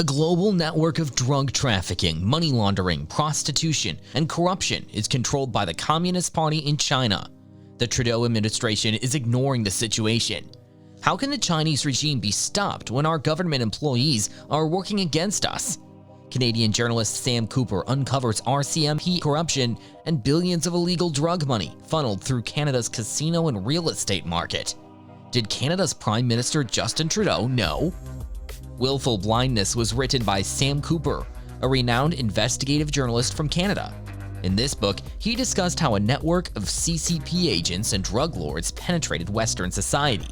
A global network of drug trafficking, money laundering, prostitution, and corruption is controlled by the Communist Party in China. The Trudeau administration is ignoring the situation. How can the Chinese regime be stopped when our government employees are working against us? Canadian journalist Sam Cooper uncovers RCMP corruption and billions of illegal drug money funneled through Canada's casino and real estate market. Did Canada's Prime Minister Justin Trudeau know? Wilful Blindness was written by Sam Cooper, a renowned investigative journalist from Canada. In this book, he discussed how a network of CCP agents and drug lords penetrated Western society.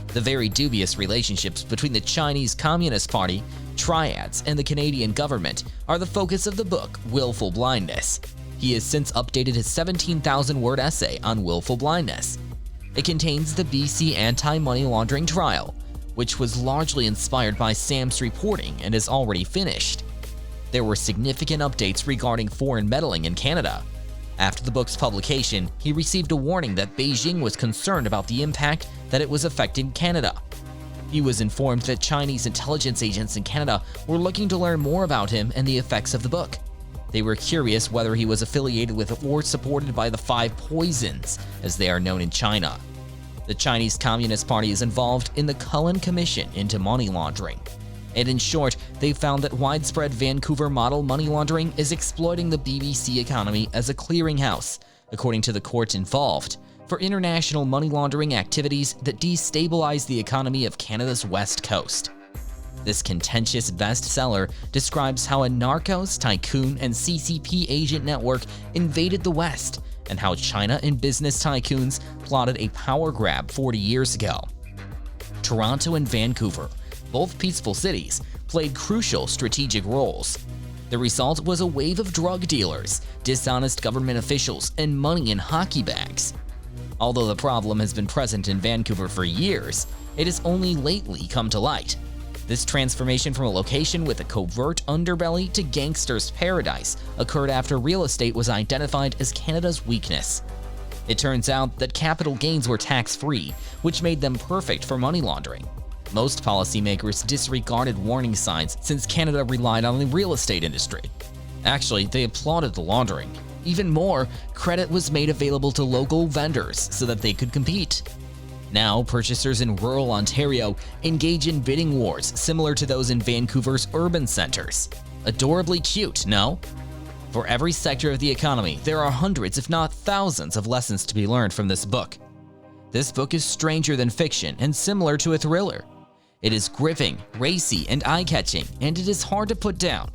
The very dubious relationships between the Chinese Communist Party, triads, and the Canadian government are the focus of the book Wilful Blindness. He has since updated his 17,000-word essay on willful blindness. It contains the BC anti-money laundering trial, which was largely inspired by Sam's reporting and is already finished. There were significant updates regarding foreign meddling in Canada. After the book's publication, he received a warning that Beijing was concerned about the impact that it was affecting Canada. He was informed that Chinese intelligence agents in Canada were looking to learn more about him and the effects of the book. They were curious whether he was affiliated with or supported by the Five Poisons, as they are known in China. The Chinese Communist Party is involved in the Cullen Commission into money laundering. And in short, they found that widespread Vancouver Model money laundering is exploiting the BBC economy as a clearinghouse, according to the court involved, for international money laundering activities that destabilize the economy of Canada's West Coast. This contentious bestseller describes how a narcos, tycoon, and CCP agent network invaded the West, and how China and business tycoons plotted a power grab 40 years ago. Toronto and Vancouver, both peaceful cities, played crucial strategic roles. The result was a wave of drug dealers, dishonest government officials, and money in hockey bags. Although the problem has been present in Vancouver for years, it has only lately come to light. This transformation from a location with a covert underbelly to gangster's paradise occurred after real estate was identified as Canada's weakness. It turns out that capital gains were tax-free, which made them perfect for money laundering. Most policymakers disregarded warning signs since Canada relied on the real estate industry. Actually, they applauded the laundering. Even more, credit was made available to local vendors so that they could compete. Now, purchasers in rural Ontario engage in bidding wars similar to those in Vancouver's urban centers. Adorably cute, no? For every sector of the economy, there are hundreds, if not thousands, of lessons to be learned from this book. This book is stranger than fiction and similar to a thriller. It is gripping, racy, and eye-catching, and it is hard to put down.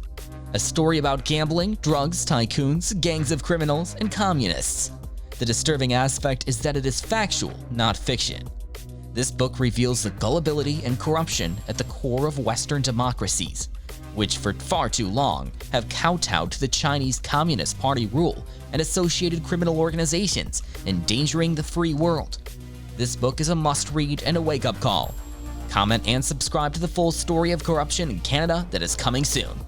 A story about gambling, drugs, tycoons, gangs of criminals, and communists. The disturbing aspect is that it is factual, not fiction. This book reveals the gullibility and corruption at the core of Western democracies, which for far too long have kowtowed to the Chinese Communist Party rule and associated criminal organizations, endangering the free world. This book is a must-read and a wake-up call. Comment and subscribe to the full story of corruption in Canada that is coming soon.